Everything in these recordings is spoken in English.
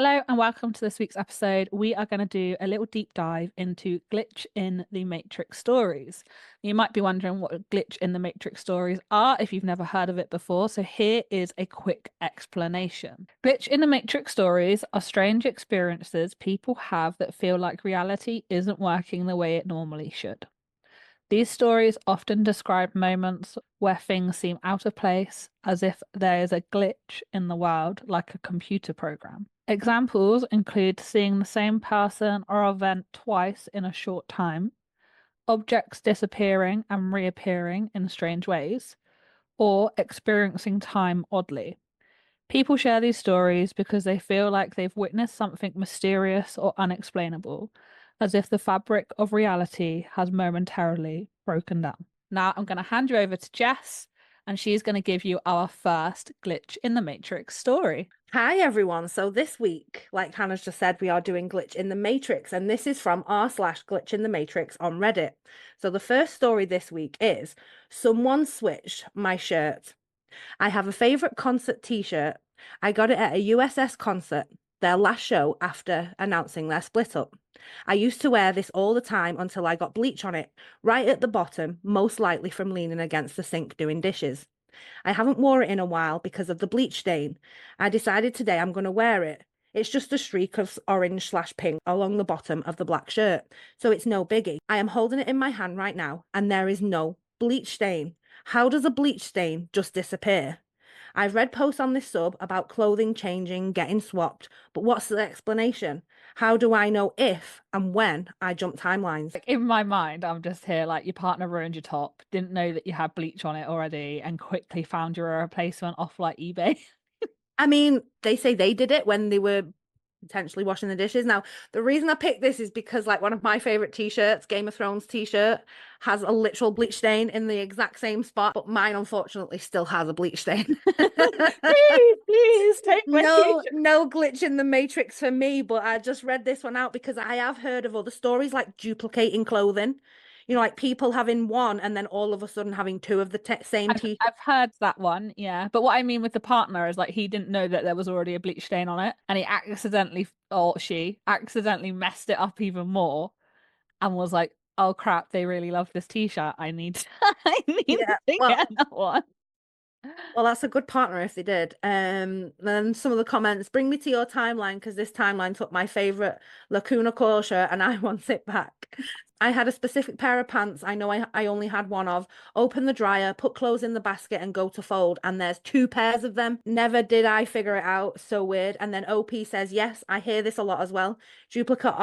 Hello and welcome to this week's episode. We are going to do a little deep dive into glitch in the Matrix stories. You might be wondering what glitch in the Matrix stories are if you've never heard of it before, so here is a quick explanation. Glitch in the Matrix stories are strange experiences people have that feel like reality isn't working the way it normally should. These stories often describe moments where things seem out of place, as if there is a glitch in the world, like a computer program. Examples include seeing the same person or event twice in a short time, objects disappearing and reappearing in strange ways, or experiencing time oddly. People share these stories because they feel like they've witnessed something mysterious or unexplainable, as if the fabric of reality has momentarily broken down. Now I'm going to hand you over to Jess, and she's going to give you our first glitch in the Matrix story. Hi everyone. So this week, like Hannah's just said, we are doing Glitch in the Matrix, and this is from r/Glitch in the Matrix on Reddit. So the first story this week is someone switched my shirt. I have a favorite concert t-shirt. I got it at a USS concert, their last show after announcing their split up. I used to wear this all the time until I got bleach on it, right at the bottom, most likely from leaning against the sink doing dishes. I haven't wore it in a while because of the bleach stain. I decided today I'm going to wear it. It's just a streak of orange/pink along the bottom of the black shirt, so it's no biggie. I am holding it in my hand right now, and there is no bleach stain. How does a bleach stain just disappear? I've read posts on this sub about clothing changing, getting swapped, but what's the explanation? How do I know if and when I jump timelines? Like in my mind, I'm just here like your partner ruined your top, didn't know that you had bleach on it already, and quickly found your replacement off like eBay. I mean, they say they did it when they were potentially washing the dishes. Now, the reason I picked this is because like one of my favorite t-shirts, Game of Thrones t-shirt, has a literal bleach stain in the exact same spot, but mine unfortunately still has a bleach stain. Please take my No, t-shirt. no glitch in the Matrix for me, but I just read this one out because I have heard of other stories like duplicating clothing. You know, like people having one and then all of a sudden having two of the same I've t. I've heard that one, yeah. But what I mean with the partner is like he didn't know that there was already a bleach stain on it, and he accidentally or she accidentally messed it up even more and was like, "Oh crap, they really love this t-shirt. I need I need Yeah, to well, get that one." that's a good partner if they did. Then some of the comments, bring me to your timeline because this timeline took my favorite Lacuna Coil shirt and I want it back. I had a specific pair of pants I only had one of. Open the dryer, put clothes in the basket and go to fold, and there's two pairs of them. Never did I figure it out. So weird. And then OP says, yes, I hear this a lot as well. Duplicate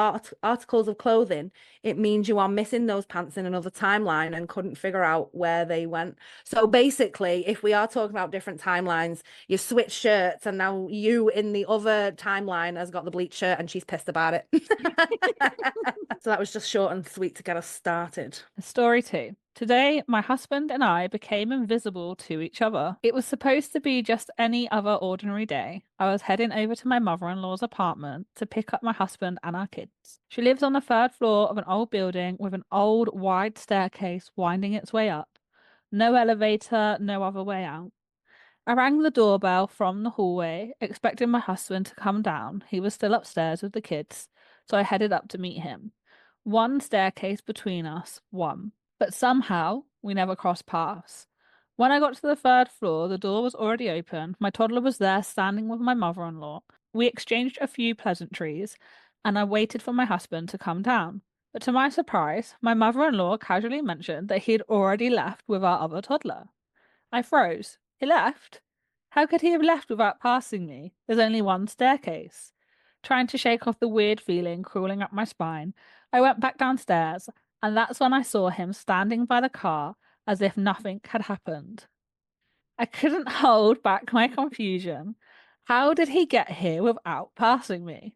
articles of clothing. It means you are missing those pants in another timeline and couldn't figure out where they went. So basically, if we are talking about different timelines, you've switched shirts and now you in the other timeline has got the bleach shirt and she's pissed about it. So that was just short and sweet to get us started. Story two. Today, my husband and I became invisible to each other. It was supposed to be just any other ordinary day. I was heading over to my mother-in-law's apartment to pick up my husband and our kids. She lives on the third floor of an old building with an old, wide staircase winding its way up. No elevator, no other way out. I rang the doorbell from the hallway, expecting my husband to come down. He was still upstairs with the kids, so I headed up to meet him. One staircase between us, one. But somehow, we never crossed paths. When I got to the third floor, the door was already open. My toddler was there standing with my mother-in-law. We exchanged a few pleasantries, and I waited for my husband to come down. But to my surprise, my mother-in-law casually mentioned that he had already left with our other toddler. I froze. He left? How could he have left without passing me? There's only one staircase. Trying to shake off the weird feeling crawling up my spine, I went back downstairs, and that's when I saw him standing by the car as if nothing had happened. I couldn't hold back my confusion. How did he get here without passing me?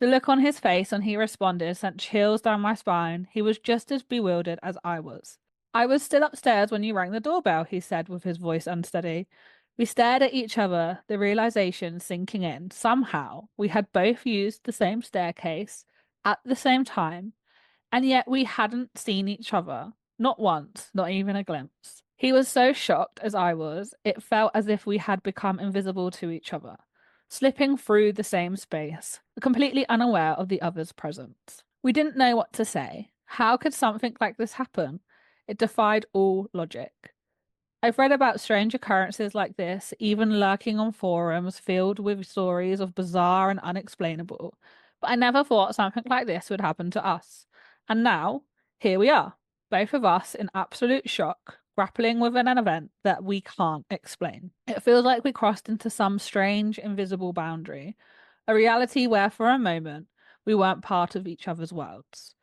The look on his face when he responded sent chills down my spine. He was just as bewildered as I was. I was still upstairs when you rang the doorbell, he said with his voice unsteady. We stared at each other, the realization sinking in. Somehow, we had both used the same staircase at the same time, and yet we hadn't seen each other. Not once, not even a glimpse. He was so shocked as I was, it felt as if we had become invisible to each other. slipping through the same space, completely unaware of the other's presence. We didn't know what to say. How could something like this happen? It defied all logic. I've read about strange occurrences like this, even lurking on forums filled with stories of bizarre and unexplainable, but I never thought something like this would happen to us. And now, here we are, both of us in absolute shock, grappling with an event that we can't explain. It feels like we crossed into some strange, invisible boundary, a reality where for a moment we weren't part of each other's worlds.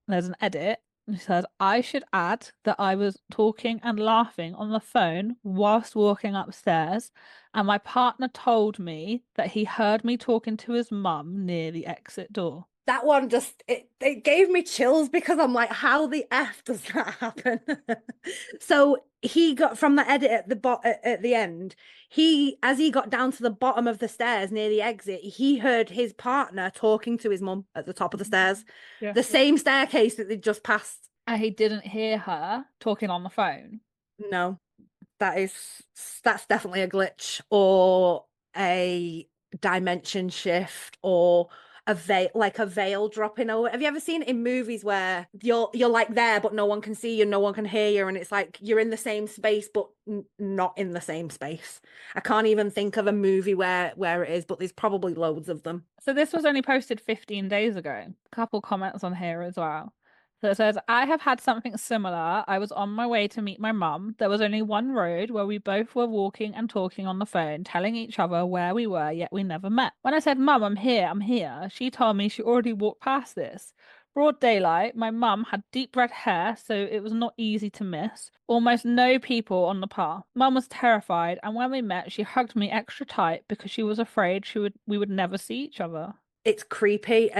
There's an edit. It says, I should add that I was talking and laughing on the phone whilst walking upstairs, and my partner told me that he heard me talking to his mum near the exit door. That one just it gave me chills because I'm like, how the F does that happen? So he got from the edit at the end, he as he got down to the bottom of the stairs near the exit, he heard his partner talking to his mum at the top of the stairs, Yeah. the same staircase that they just passed. And he didn't hear her talking on the phone. No, that is that's definitely a glitch or a dimension shift or a veil dropping over. Have you ever seen it in movies where you're like there but no one can see you, no one can hear you, and it's like you're in the same space but not in the same space? I can't even think of a movie where it is, but there's probably loads of them. So this was only posted 15 days ago. A couple comments on here as well. So it says, I have had something similar. I was on my way to meet my mum. There was only one road where we both were walking and talking on the phone, telling each other where we were, yet we never met. When I said, Mum, I'm here, she told me she already walked past this. Broad daylight, my mum had deep red hair, so it was not easy to miss. Almost no people on the path. Mum was terrified, and when we met, she hugged me extra tight because she was afraid we would never see each other. It's creepy.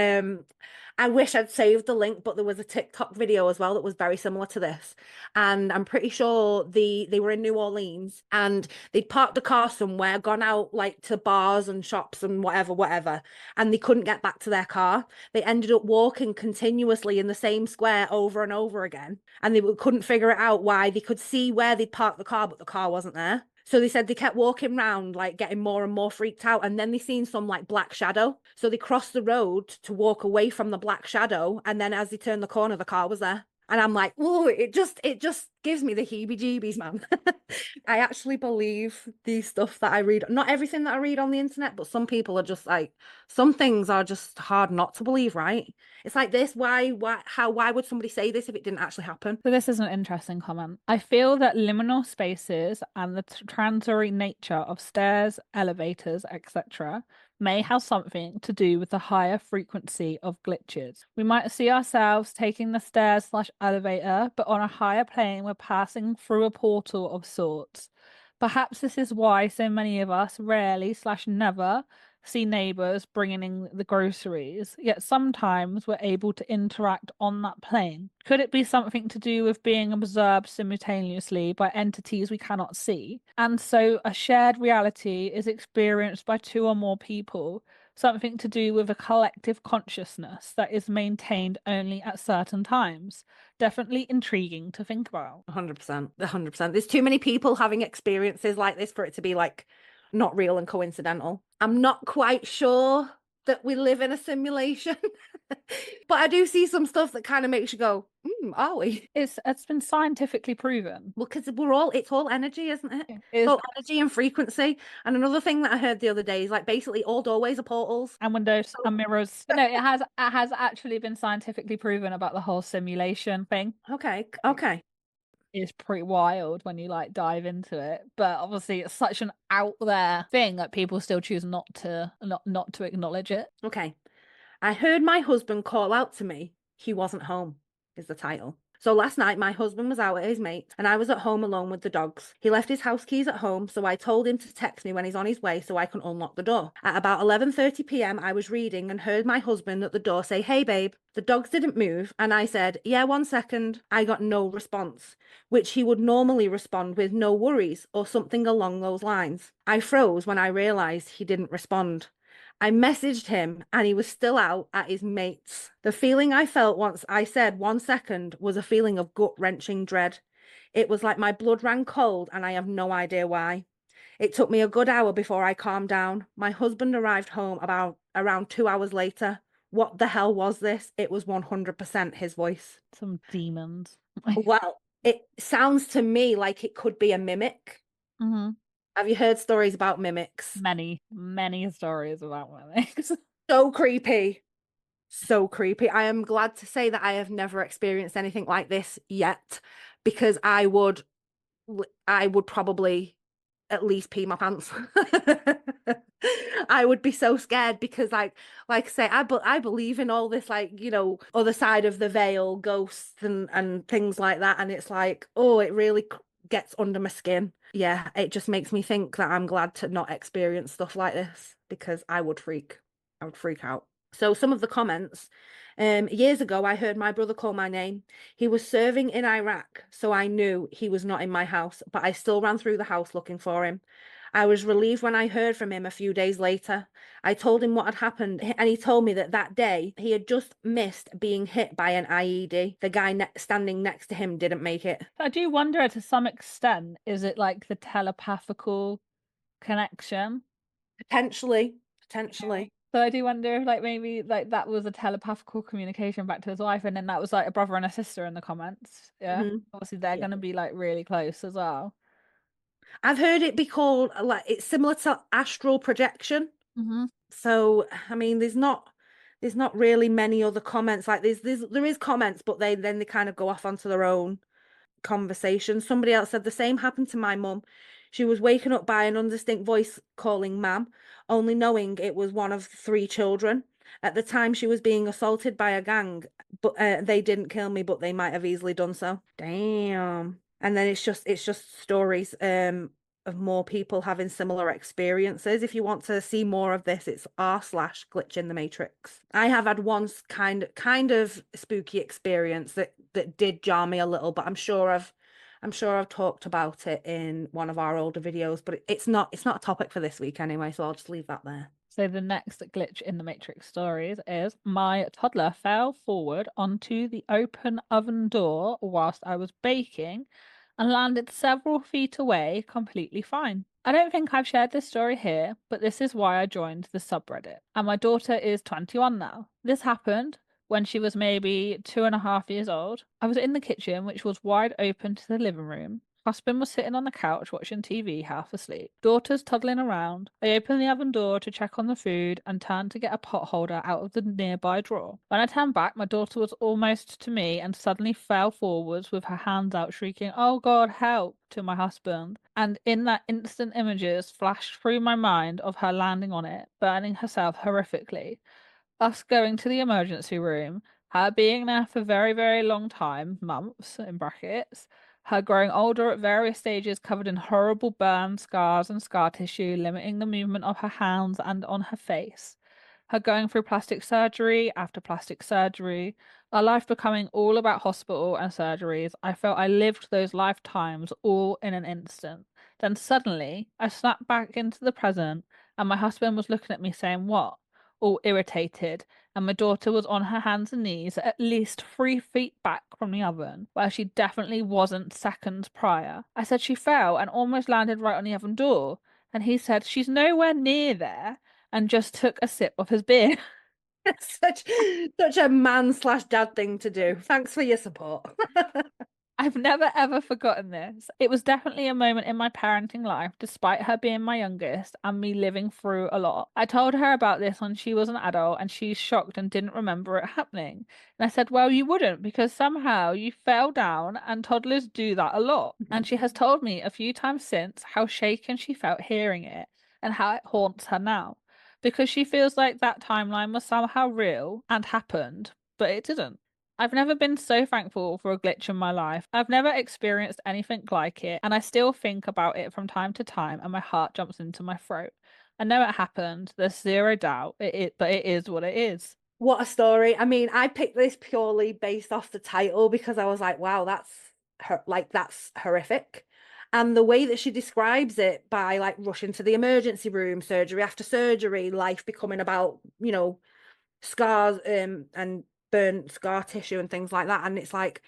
I wish I'd saved the link, but there was a TikTok video as well that was very similar to this. And I'm pretty sure they were in New Orleans and they'd parked the car somewhere, gone out like to bars and shops and whatever, and they couldn't get back to their car. They ended up walking continuously in the same square over and over again, and they couldn't figure it out why. They could see where they'd parked the car, but the car wasn't there. So they said they kept walking around, like getting more and more freaked out. And then they seen some like black shadow. So they crossed the road to walk away from the black shadow. And then as they turned the corner, the car was there. And I'm like, oh, it just gives me the heebie-jeebies, man. I actually believe the stuff that I read. Not everything that I read on the internet, but some people are just like, some things are just hard not to believe, right? It's like this. Why would somebody say this if it didn't actually happen? So this is an interesting comment. I feel that liminal spaces and the transitory nature of stairs, elevators, etc., may have something to do with the higher frequency of glitches. We might see ourselves taking the stairs/elevator, but on a higher plane, we're passing through a portal of sorts. Perhaps this is why so many of us rarely/never see neighbors bringing in the groceries, yet sometimes we're able to interact on that plane. Could it be something to do with being observed simultaneously by entities we cannot see? And so a shared reality is experienced by two or more people, something to do with a collective consciousness that is maintained only at certain times. Definitely intriguing to think about. 100%. 100%. There's too many people having experiences like this for it to be like not real and coincidental. I'm not quite sure that we live in a simulation, but I do see some stuff that kind of makes you go, are we? It's been scientifically proven. Well, because it's all energy, isn't it? It It's is, all energy and frequency. And another thing that I heard the other day is like basically all doorways are portals. and windows So, and mirrors. But no, it has actually been scientifically proven about the whole simulation thing. okay. It's pretty wild when you like dive into it. But obviously it's such an out there thing that people still choose not to acknowledge it. Okay. I heard my husband call out to me. He wasn't home, is the title. So last night, my husband was out at his mate's and I was at home alone with the dogs. He left his house keys at home, so I told him to text me when he's on his way so I can unlock the door. At about 11:30 p.m., I was reading and heard my husband at the door say, "Hey, babe." The dogs didn't move, and I said, "Yeah, 1 second." I got no response, which he would normally respond with "no worries" or something along those lines. I froze when I realized he didn't respond. I messaged him and he was still out at his mate's. The feeling I felt once I said 1 second was a feeling of gut-wrenching dread. It was like my blood ran cold and I have no idea why. It took me a good hour before I calmed down. My husband arrived home about around 2 hours later. What the hell was this? It was 100% his voice. Some demons. Well, it sounds to me like it could be a mimic. Hmm. Have you heard stories about mimics? Many, many stories about mimics. So creepy. So creepy. I am glad to say that I have never experienced anything like this yet, because I would probably at least pee my pants. I would be so scared because like I say, I believe in all this, like, other side of the veil, ghosts and things like that. And it's like, oh, it really gets under my skin. Yeah, it just makes me think that I'm glad to not experience stuff like this, because I would freak out. So some of the comments, years ago, I heard my brother call my name. He was serving in Iraq, so I knew he was not in my house, but I still ran through the house looking for him. I was relieved when I heard from him a few days later. I told him what had happened, and he told me that that day he had just missed being hit by an IED. The guy standing next to him didn't make it. I do wonder to some extent, is it like the telepathical connection? Potentially, Yeah. potentially. So I do wonder if like maybe like that was a telepathical communication back to his wife, and then that was like a brother and a sister in the comments. Yeah. Hmm. Obviously they're Yeah. gonna be like really close as well. I've heard it be called, like, it's similar to astral projection. Hmm. So, I mean, there's not really many other comments. Like, there is comments, but they kind of go off onto their own conversation. Somebody else said the same happened to my mum. She was waken up by an indistinct voice calling ma'am, only knowing it was one of three children. At the time, she was being assaulted by a gang, but they didn't kill me, but they might have easily done so. Damn. And then it's just stories of more people having similar experiences. If you want to see more of this, it's r/glitch in the matrix. I have had one kind of spooky experience that did jar me a little, but I'm sure I've talked about it in one of our older videos, but it's not a topic for this week anyway, so I'll just leave that there. So the next glitch in the Matrix stories is my toddler fell forward onto the open oven door whilst I was baking and landed several feet away completely fine. I don't think I've shared this story here, but this is why I joined the subreddit. And my daughter is 21 now. This happened when she was maybe 2.5 years old. I was in the kitchen, which was wide open to the living room. Husband was sitting on the couch watching TV, half asleep. Daughter's toddling around. I opened the oven door to check on the food and turned to get a pot holder out of the nearby drawer. When I turned back, my daughter was almost to me and suddenly fell forwards with her hands out, shrieking, "Oh God, help!" to my husband. And in that instant, images flashed through my mind of her landing on it, burning herself horrifically, us going to the emergency room, her being there for very, very long time, months in brackets, her growing older at various stages, covered in horrible burns, scars, and scar tissue, limiting the movement of her hands and on her face. Her going through plastic surgery after plastic surgery, our life becoming all about hospital and surgeries. I felt I lived those lifetimes all in an instant. Then suddenly, I snapped back into the present, and my husband was looking at me saying, "What?" all irritated, and my daughter was on her hands and knees at least 3 feet back from the oven, where she definitely wasn't seconds prior. I said she fell and almost landed right on the oven door, and he said she's nowhere near there and just took a sip of his beer. Such a man/dad thing to do. Thanks for your support. I've never ever forgotten this. It was definitely a moment in my parenting life, despite her being my youngest and me living through a lot. I told her about this when she was an adult and she's shocked and didn't remember it happening. And I said, "Well, you wouldn't because somehow you fell down and toddlers do that a lot." And she has told me a few times since how shaken she felt hearing it and how it haunts her now. Because she feels like that timeline was somehow real and happened, but it didn't. I've never been so thankful for a glitch in my life. I've never experienced anything like it, and I still think about it from time to time, and my heart jumps into my throat. I know it happened. There's zero doubt. But it is what it is. What a story. I mean, I picked this purely based off the title because I was like, wow, that's horrific. And the way that she describes it, by like rushing to the emergency room, surgery after surgery, life becoming about, scars and burnt scar tissue and things like that. And it's like,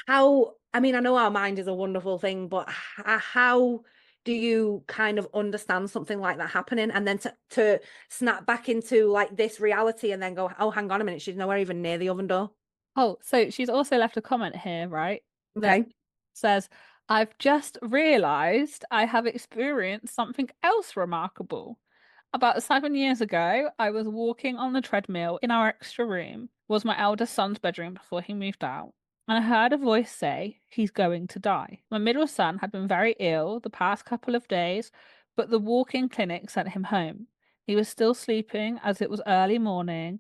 how, I mean, I know our mind is a wonderful thing, but how do you kind of understand something like that happening, and then to snap back into like this reality and then go, oh, hang on a minute, she's nowhere even near the oven door. Oh, so she's also left a comment here, right? That Okay. says, I've just realized I have experienced something else remarkable. About 7 years ago, I was walking on the treadmill in our extra room, was my eldest son's bedroom before he moved out, and I heard a voice say, he's going to die. My middle son had been very ill the past couple of days, but the walk-in clinic sent him home. He was still sleeping as it was early morning,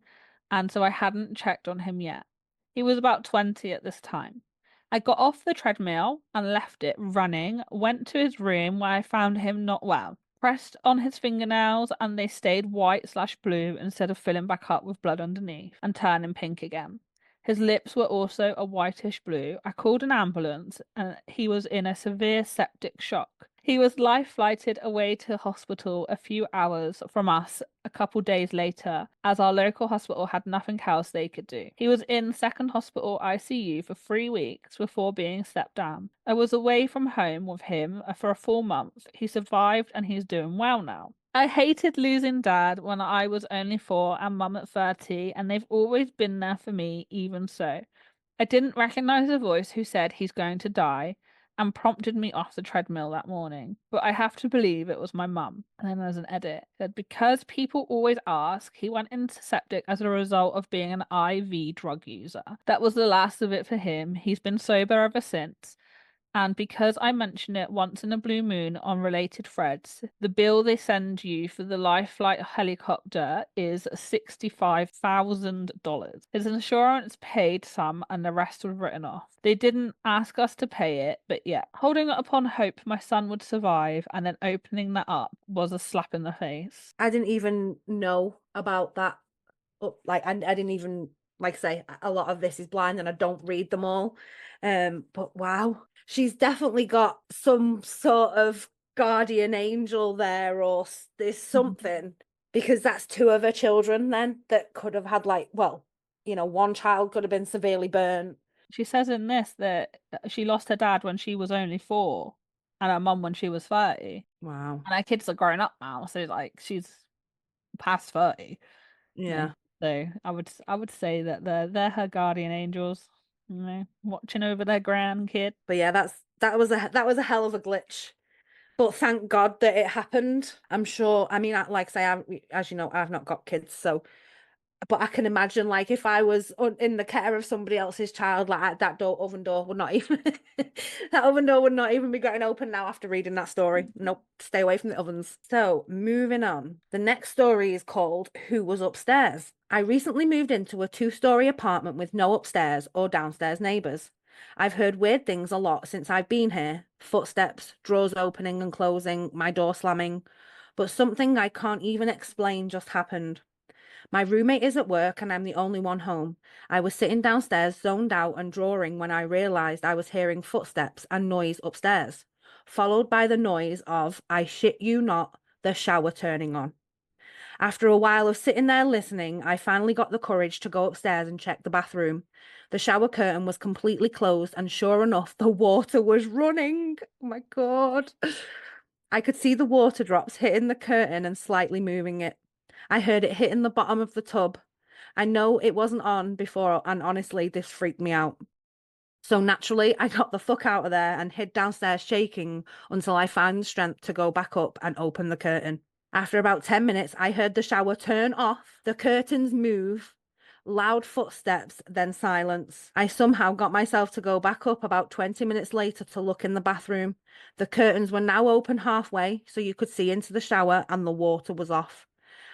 and so I hadn't checked on him yet. He was about 20 at this time. I got off the treadmill and left it running, went to his room where I found him not well, pressed on his fingernails and they stayed white/blue instead of filling back up with blood underneath and turning pink again. His lips were also a whitish blue. I called an ambulance and he was in a severe septic shock. He was life flighted away to hospital a few hours from us a couple days later, as our local hospital had nothing else they could do. He was in second hospital ICU for 3 weeks before being stepped down. I was away from home with him for a full month. He survived and he's doing well now. I hated losing dad when I was only 4 and mum at 30, and they've always been there for me, even so. I didn't recognize the voice who said he's going to die and prompted me off the treadmill that morning. But I have to believe it was my mum. And then there's an edit that because people always ask, he went into septic as a result of being an IV drug user. That was the last of it for him. He's been sober ever since. And because I mention it once in a blue moon on related threads, the bill they send you for the life flight helicopter is $65,000. His insurance paid some and the rest was written off. They didn't ask us to pay it, but yeah, holding it upon hope my son would survive and then opening that up was a slap in the face. I didn't even know about that. Like I didn't even, like I say, a lot of this is blind and I don't read them all. But wow, she's definitely got some sort of guardian angel there, or there's something, because that's two of her children then that could have had, like, well, one child could have been severely burnt. She says in this that she lost her dad when she was only 4 and her mum when she was 30. Wow. And her kids are grown up now, so like she's past 30. You know. Yeah. So I would say that they're her guardian angels, watching over their grandkid. But yeah, that was a hell of a glitch. But thank God that it happened. I'm sure. I mean, like I say, as you know, I've not got kids, so but I can imagine, like, if I was in the care of somebody else's child, like that oven door would not even that oven door would not even be getting open now after reading that story. Nope, stay away from the ovens. So moving on, the next story is called "Who Was Upstairs?" I recently moved into a two-story apartment with no upstairs or downstairs neighbors. I've heard weird things a lot since I've been here: footsteps, drawers opening and closing, my door slamming. But something I can't even explain just happened. My roommate is at work and I'm the only one home. I was sitting downstairs, zoned out and drawing when I realized I was hearing footsteps and noise upstairs, followed by the noise of, I shit you not, the shower turning on. After a while of sitting there listening, I finally got the courage to go upstairs and check the bathroom. The shower curtain was completely closed, and sure enough, the water was running. Oh my God. I could see the water drops hitting the curtain and slightly moving it. I heard it hitting the bottom of the tub. I know it wasn't on before, and honestly, this freaked me out. So naturally, I got the fuck out of there and hid downstairs shaking until I found the strength to go back up and open the curtain. After about 10 minutes, I heard the shower turn off, the curtains move, loud footsteps, then silence. I somehow got myself to go back up about 20 minutes later to look in the bathroom. The curtains were now open halfway, so you could see into the shower, and the water was off.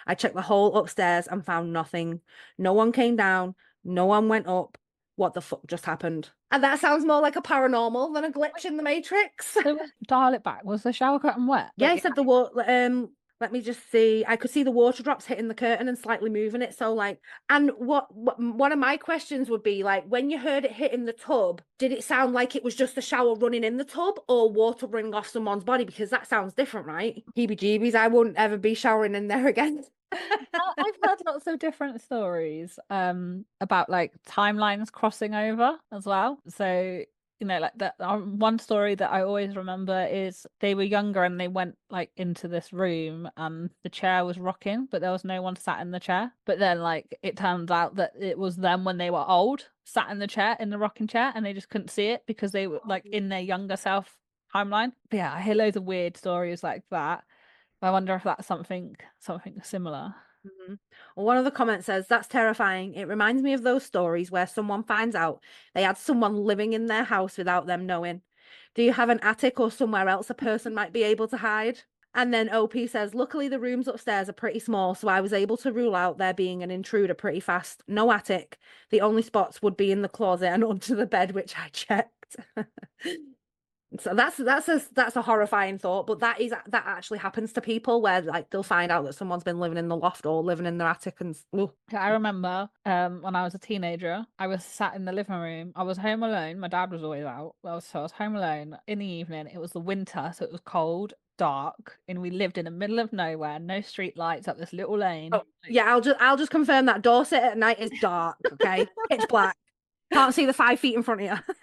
I checked the whole upstairs and found nothing. No one came down, no one went up. What the fuck just happened? And that sounds more like a paranormal than a glitch in the Matrix. Dial it back. Was the shower curtain wet? Yeah, I said the water. Let me just see. I could see the water drops hitting the curtain and slightly moving it. So, like, and what one of my questions would be, like, when you heard it hitting the tub, did it sound like it was just the shower running in the tub or water running off someone's body? Because that sounds different, right? Heebie-jeebies, I wouldn't ever be showering in there again. I've heard lots of different stories about like timelines crossing over as well. So like that one story that I always remember is they were younger and they went like into this room and the chair was rocking, but there was no one sat in the chair. But then like it turns out that it was them when they were old, sat in the chair, in the rocking chair, and they just couldn't see it because they were like in their younger self timeline. But yeah, I hear loads of weird stories like that. I wonder if that's something similar. Mhm. Well, one of the comments says, "That's terrifying. It reminds me of those stories where someone finds out they had someone living in their house without them knowing. Do you have an attic or somewhere else a person might be able to hide?" And then OP says, "Luckily, the rooms upstairs are pretty small, so I was able to rule out there being an intruder pretty fast. No attic. The only spots would be in the closet and under the bed, which I checked." So that's a horrifying thought, but that actually happens to people where like they'll find out that someone's been living in the loft or living in their attic and I remember when I was a teenager, I was sat in the living room. I was home alone. My dad was always out. So I was home alone in the evening. It was the winter, so it was cold, dark, and we lived in the middle of nowhere, no street lights up this little lane. Oh, yeah, I'll just confirm that Dorset at night is dark, okay? Pitch black. Can't see the 5 feet in front of you.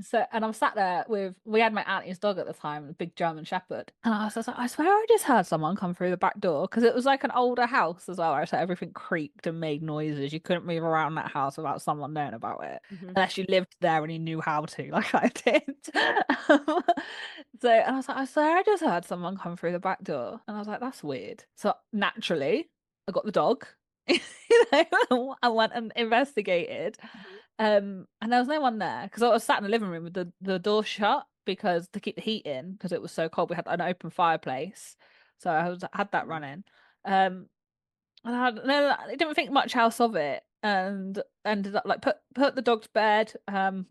So, and I'm sat there we had my auntie's dog at the time, a big German Shepherd. And I was just like, I swear I just heard someone come through the back door because it was like an older house as well, where so everything creaked and made noises. You couldn't move around that house without someone knowing about it, Mhm. unless you lived there and you knew how to, like I did. Um, so, and I was like, I swear I just heard someone come through the back door. And I was like, that's weird. So naturally, I got the dog. I went and investigated. Mhm. And there was no one there because I was sat in the living room with the door shut because to keep the heat in because it was so cold. We had an open fireplace, so had that running. And I didn't think much else of it, and ended up like put the dog to bed.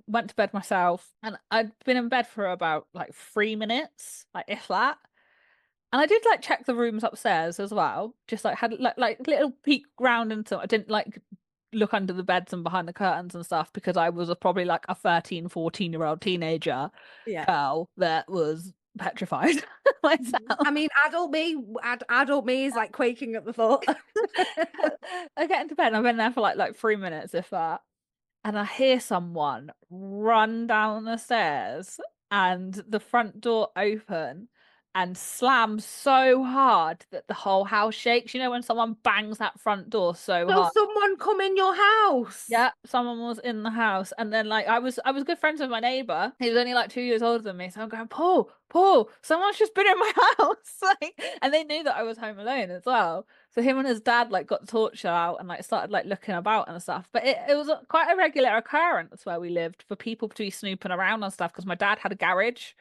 Went to bed myself, and I'd been in bed for about like 3 minutes, like if that. And I did like check the rooms upstairs as well. Just like had like little peek round into I didn't like look under the beds and behind the curtains and stuff because I was probably like a 13, 14-year-old teenager Yeah. girl that was petrified myself. I mean, adult me is like quaking at the thought. I get into bed and I've been there for like 3 minutes, if that. And I hear someone run down the stairs and the front door open and slam so hard that the whole house shakes. You know, when someone bangs that front door so So hard. someone come in your house. Yeah, someone was in the house, and then like I was good friends with my neighbor. He was only like 2 years older than me, so I'm going, Paul, someone's just been in my house, like, and they knew that I was home alone as well. So him and his dad like got the torch out and like started like looking about and stuff. But it was quite a regular occurrence where we lived for people to be snooping around and stuff because my dad had a garage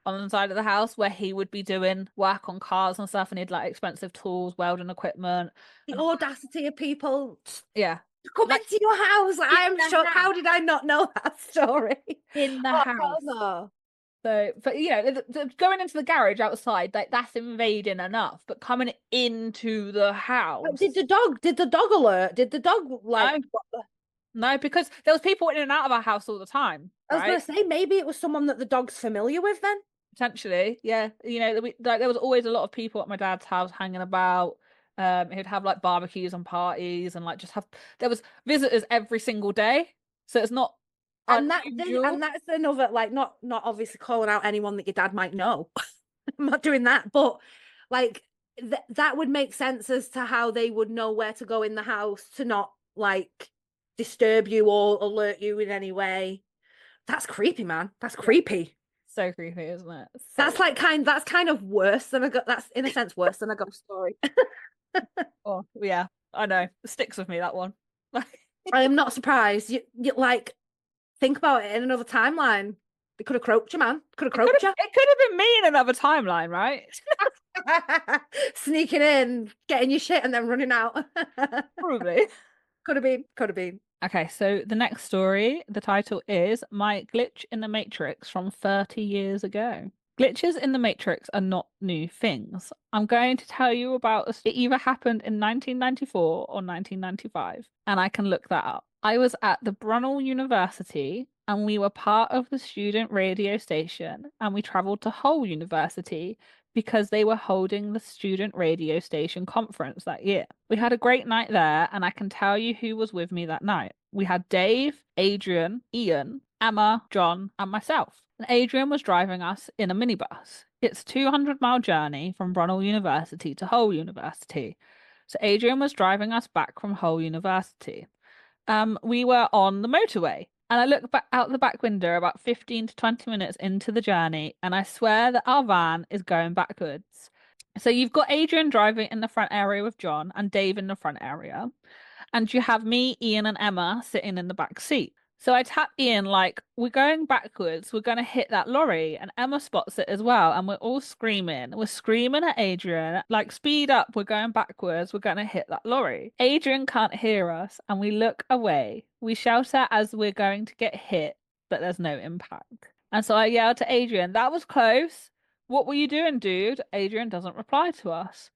on the side of the house where he would be doing work on cars and stuff, and he'd like expensive tools, welding equipment, The and audacity of people yeah. to come Like into your house. in I'm the shocked. How house. did I not know that story? In the Oh, hell house. no. So, but going into the garage outside, like that's invading enough. But coming into the But house, did the dog alert? Did the dog like no, no, because there was people in and out of our house all the time, I was gonna right? say maybe it was someone that the dog's familiar with then. Potentially, yeah. Like there was always a lot of people at my dad's house hanging about. He'd have like barbecues and parties, and like just have there was visitors every single day, so it's not And unusual. that's another like not obviously calling out anyone that your dad might know. I'm not doing that, but like that would make sense as to how they would know where to go in the house to not like disturb you or alert you in any way. That's creepy, man. That's Yeah, creepy. so creepy, isn't it? That's So, like that's kind of worse than a that's in a sense worse than a ghost story. oh yeah, I know. It sticks with me that one. I am not surprised. You like think about it in another timeline. They could have croaked you, man. Could have croaked you. It could have been me in another timeline, right? Sneaking in, getting your shit, and then running out. Probably. Could have been. Could have been. Okay, so the next story, the title is My Glitch in the Matrix from 30 years ago. Glitches in the Matrix are not new things. I'm going to tell you about it either happened in 1994 or 1995, and I can look that up. I was at the Brunel University and we were part of the student radio station and we traveled to Hull University because they were holding the student radio station conference that year. We had a great night there, and I can tell you who was with me that night. We had Dave, Adrian, Ian, Emma, John, and myself. And Adrian was driving us in a minibus. It's a 200-mile journey from Brunel University to Hull University. So Adrian was driving us back from Hull University. We were on the motorway, and I looked back out the back window about 15 to 20 minutes into the journey, and I swear that our van is going backwards. So you've got Adrian driving in the front area with John and Dave in the front area, and you have me, Ian, and Emma sitting in the back seat. So I tap Ian like, we're going backwards, we're going to hit that lorry. And Emma spots it as well. And we're all screaming. We're screaming at Adrian, like, speed up, we're going backwards, we're going to hit that lorry. Adrian can't hear us, and we look away. We shout out as we're going to get hit, but there's no impact. And so I yell to Adrian, that was close. What were you doing, dude? Adrian doesn't reply to us.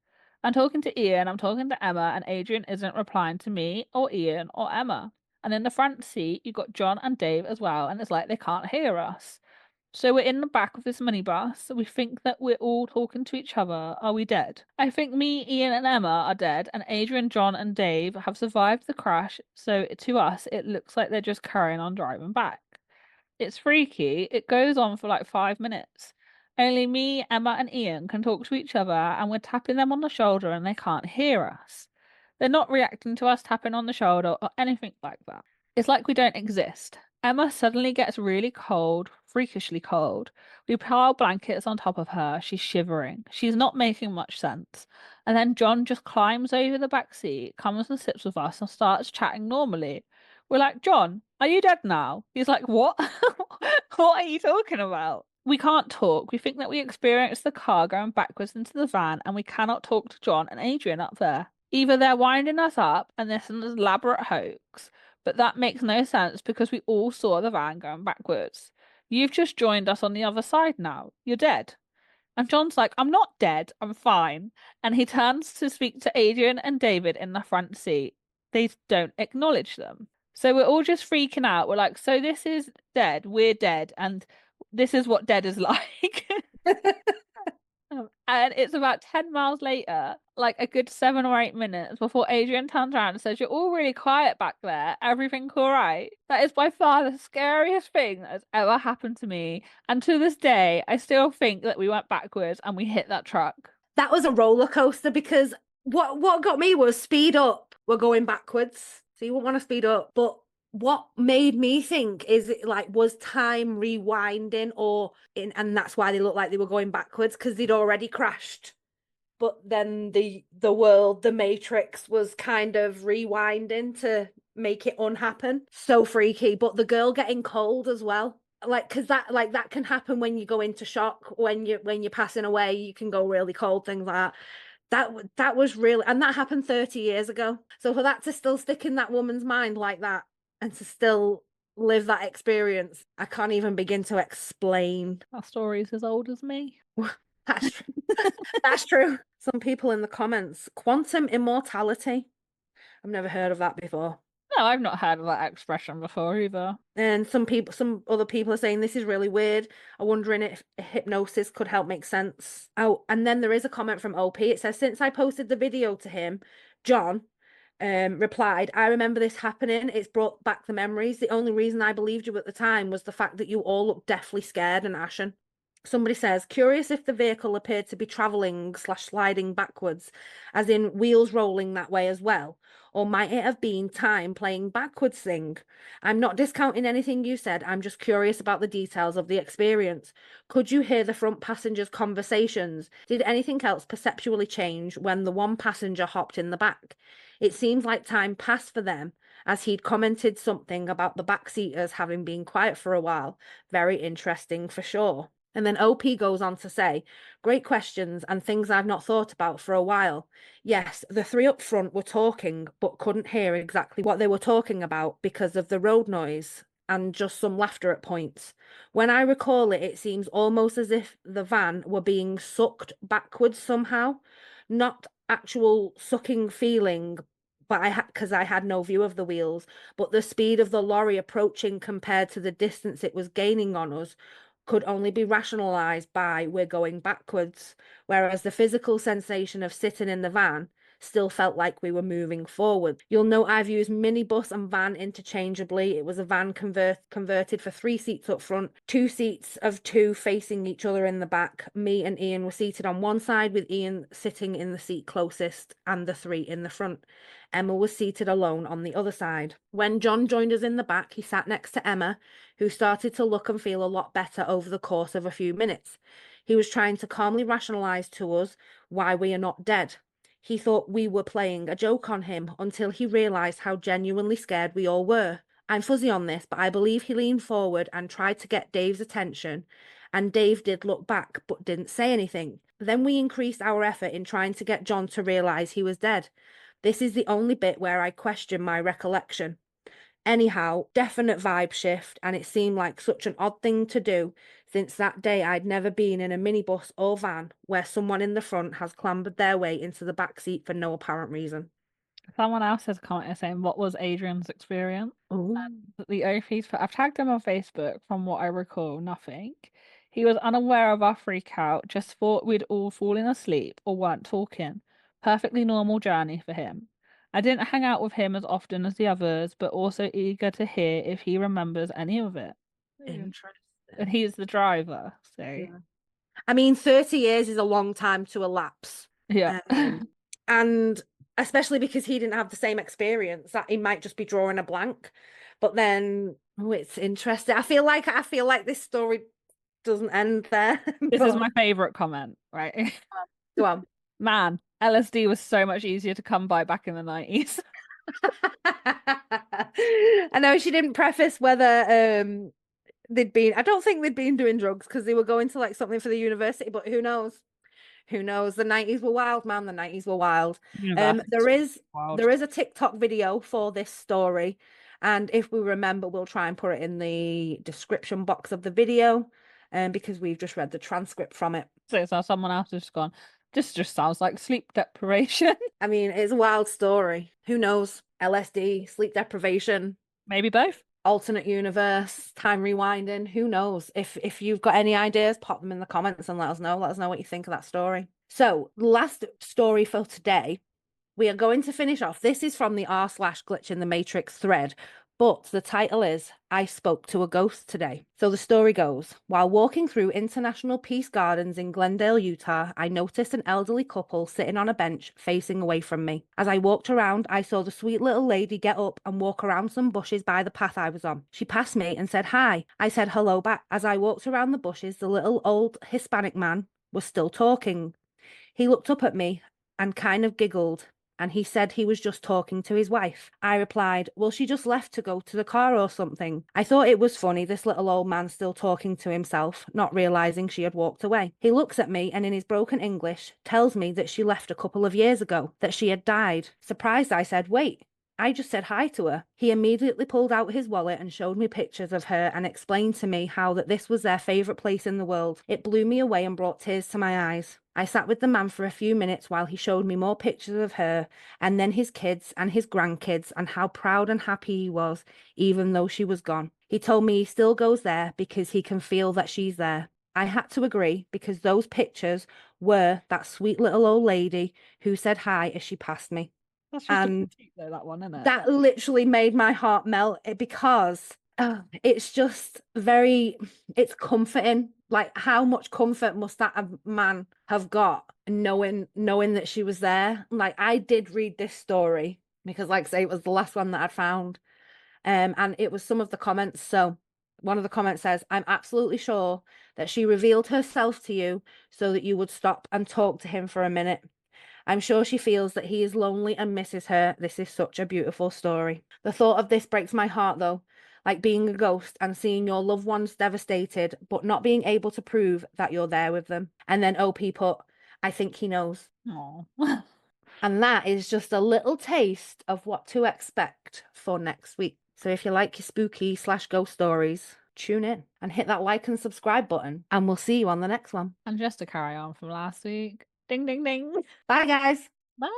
I'm talking to Ian, I'm talking to Emma, and Adrian isn't replying to me or Ian or Emma. And in the front seat, you've got John and Dave as well, and it's like they can't hear us. So we're in the back of this minibus. We think that we're all talking to each other. Are we dead? I think me, Ian, and Emma are dead, and Adrian, John, and Dave have survived the crash. So to us, it looks like they're just carrying on driving back. It's freaky. It goes on for like 5 minutes. Only me, Emma, and Ian can talk to each other, and we're tapping them on the shoulder, and they can't hear us. They're not reacting to us tapping on the shoulder or anything like that. It's like we don't exist. Emma suddenly gets really cold, freakishly cold. We pile blankets on top of her. She's shivering. She's not making much sense. And then John just climbs over the back seat, comes and sits with us, and starts chatting normally. We're like, John, are you dead now? He's like, what? What are you talking about? We can't talk. We think that we experienced the car going backwards into the van, and we cannot talk to John and Adrian up there. Either they're winding us up and this is an elaborate hoax, but that makes no sense because we all saw the van going backwards. You've just joined us on the other side now. You're dead. And John's like, I'm not dead, I'm fine. And he turns to speak to Adrian and David in the front seat. They don't acknowledge them. So we're all just freaking out. We're like, so this is dead, we're dead, and this is what dead is like. And it's about 10 miles later, like a good 7 or 8 minutes before Adrian turns around and says, you're all really quiet back there. Everything all right? That is by far the scariest thing that has ever happened to me. And to this day, I still think that we went backwards and we hit that truck. That was a roller coaster because what got me was speed up. We're going backwards. So you wouldn't want to speed up. But what made me think is it like was time rewinding and that's why they looked like they were going backwards because they'd already crashed. But then the world, the Matrix was kind of rewinding to make it unhappen. So freaky. But the girl getting cold as well. Like, because that can happen when you go into shock, when you're passing away, you can go really cold, things like that. That was really, and that happened 30 years ago. So for that to still stick in that woman's mind like that and to still live that experience, I can't even begin to explain. Our story's as old as me. That's true. That's true. Some people in the comments, quantum immortality. I've never heard of that before. No, I've not heard of that expression before either. And some other people are saying this is really weird. I'm wondering if hypnosis could help make sense. Oh, and then there is a comment from OP. It says, since I posted the video to him, John replied, I remember this happening. It's brought back the memories. The only reason I believed you at the time was the fact that you all looked deathly scared and ashen. Somebody says, curious if the vehicle appeared to be travelling/sliding backwards, as in wheels rolling that way as well. Or might it have been time playing backwards thing? I'm not discounting anything you said. I'm just curious about the details of the experience. Could you hear the front passengers' conversations? Did anything else perceptually change when the one passenger hopped in the back? It seems like time passed for them, as he'd commented something about the backseaters having been quiet for a while. Very interesting for sure. And then OP goes on to say, great questions and things I've not thought about for a while. Yes, the three up front were talking, but couldn't hear exactly what they were talking about because of the road noise and just some laughter at points. When I recall it, it seems almost as if the van were being sucked backwards somehow. Not actual sucking feeling, but because I had no view of the wheels, but the speed of the lorry approaching compared to the distance it was gaining on us could only be rationalized by we're going backwards, whereas the physical sensation of sitting in the van still felt like we were moving forward. You'll note I've used minibus and van interchangeably. It was a van converted for 3 seats up front, 2 seats of 2 facing each other in the back. Me and Ian were seated on one side, with Ian sitting in the seat closest, and the 3 in the front. Emma was seated alone on the other side. When John joined us in the back, he sat next to Emma, who started to look and feel a lot better over the course of a few minutes. He was trying to calmly rationalise to us why we are not dead. He thought we were playing a joke on him until he realised how genuinely scared we all were. I'm fuzzy on this, but I believe he leaned forward and tried to get Dave's attention, and Dave did look back but didn't say anything. Then we increased our effort in trying to get John to realise he was dead. This is the only bit where I question my recollection. Anyhow, definite vibe shift, and it seemed like such an odd thing to do, since that day I'd never been in a minibus or van where someone in the front has clambered their way into the back seat for no apparent reason. Someone else has commented saying, "What was Adrian's experience?" Ooh. The OP's put, I've tagged him on Facebook. From what I recall, nothing. He was unaware of our freak out, just thought we'd all fallen asleep or weren't talking. Perfectly normal journey for him. I didn't hang out with him as often as the others, but also eager to hear if he remembers any of it. Interesting. And he's the driver, so Yeah. I mean, 30 years is a long time to elapse. yeah. And especially because he didn't have the same experience, that he might just be drawing a blank. But then, oh, it's interesting. I feel like this story doesn't end there. This is my favorite comment, right? Go on. Man, LSD was so much easier to come by back in the 90s. I know she didn't preface whether I don't think they'd been doing drugs, because they were going to like something for the university, but who knows? Who knows? The 90s were wild, man. The 90s were wild. There is a TikTok video for this story, and if we remember, we'll try and put it in the description box of the video, because we've just read the transcript from it. So someone else has just gone, this just sounds like sleep deprivation. I mean, it's a wild story. Who knows? LSD, sleep deprivation, Maybe both. alternate universe, time rewinding. Who knows? If you've got any ideas, pop them in the comments and let us know. Let us know what you think of that story. So, last story for today, we are going to finish off. This is from the r/glitch in the matrix thread, but the title is I Spoke to a Ghost Today. So the story goes, while walking through International Peace Gardens in Glendale, Utah, I noticed an elderly couple sitting on a bench facing away from me. As I walked around, I saw the sweet little lady get up and walk around some bushes by the path I was on. She passed me and said hi. I said hello back. As I walked around the bushes, the little old Hispanic man was still talking. He looked up at me and kind of giggled, and he said he was just talking to his wife. I replied, well, she just left to go to the car or something. I thought it was funny, this little old man still talking to himself, not realising she had walked away. He looks at me and in his broken English tells me that she left a couple of years ago, that she had died. Surprised, I said, wait, I just said hi to her. He immediately pulled out his wallet and showed me pictures of her and explained to me how that this was their favourite place in the world. It blew me away and brought tears to my eyes. I sat with the man for a few minutes while he showed me more pictures of her and then his kids and his grandkids and how proud and happy he was, even though she was gone. He told me he still goes there because he can feel that she's there. I had to agree because those pictures were that sweet little old lady who said hi as she passed me. That's just and though, that one, isn't it? That literally made my heart melt because it's just it's comforting. Like, how much comfort must that man have got knowing that she was there? Like, I did read this story because, like I say, it was the last one that I'd found. And it was some of the comments. So one of the comments says, I'm absolutely sure that she revealed herself to you so that you would stop and talk to him for a minute. I'm sure she feels that he is lonely and misses her. This is such a beautiful story. The thought of this breaks my heart, though. Like being a ghost and seeing your loved ones devastated, but not being able to prove that you're there with them. And then OP put, I think he knows. Aww. And that is just a little taste of what to expect for next week. So if you like your spooky/ghost stories, tune in and hit that like and subscribe button, and we'll see you on the next one. And just to carry on from last week, ding, ding, ding. Bye, guys. Bye.